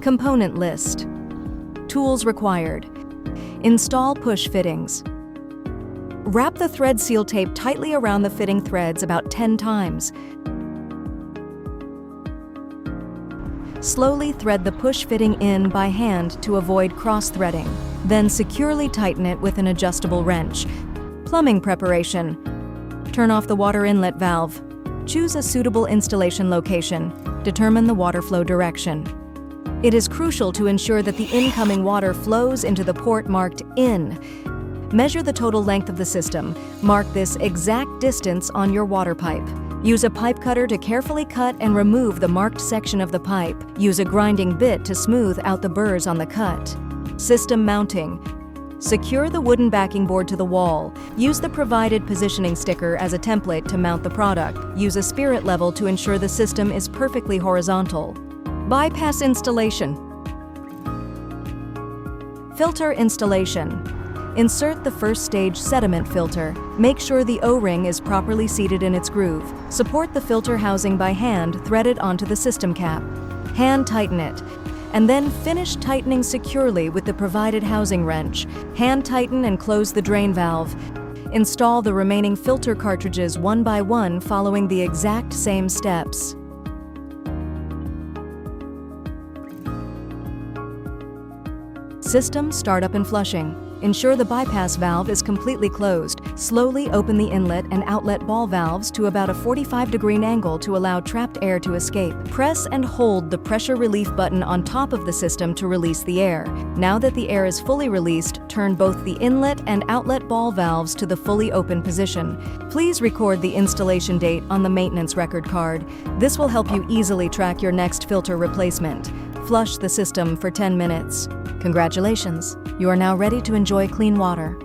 Component list. Tools required. Install push fittings. Wrap the thread seal tape tightly around the fitting threads about 10 times. Slowly thread the push fitting in by hand to avoid cross-threading. Then securely tighten it with an adjustable wrench. Plumbing preparation. Turn off the water inlet valve. Choose a suitable installation location. Determine the water flow direction. It is crucial to ensure that the incoming water flows into the port marked in. Measure the total length of the system. Mark this exact distance on your water pipe. Use a pipe cutter to carefully cut and remove the marked section of the pipe. Use a grinding bit to smooth out the burrs on the cut. System mounting. Secure the wooden backing board to the wall. Use the provided positioning sticker as a template to mount the product. Use a spirit level to ensure the system is perfectly horizontal. Bypass installation. Filter installation. Insert the first stage sediment filter. Make sure the O-ring is properly seated in its groove. Support the filter housing by hand threaded onto the system cap. Hand tighten it, and then finish tightening securely with the provided housing wrench. Hand tighten and close the drain valve. Install the remaining filter cartridges one by one following the exact same steps. System startup and flushing. Ensure the bypass valve is completely closed. Slowly open the inlet and outlet ball valves to about a 45-degree angle to allow trapped air to escape. Press and hold the pressure relief button on top of the system to release the air. Now that the air is fully released, turn both the inlet and outlet ball valves to the fully open position. Please record the installation date on the maintenance record card. This will help you easily track your next filter replacement. Flush the system for 10 minutes. Congratulations, you are now ready to enjoy clean water.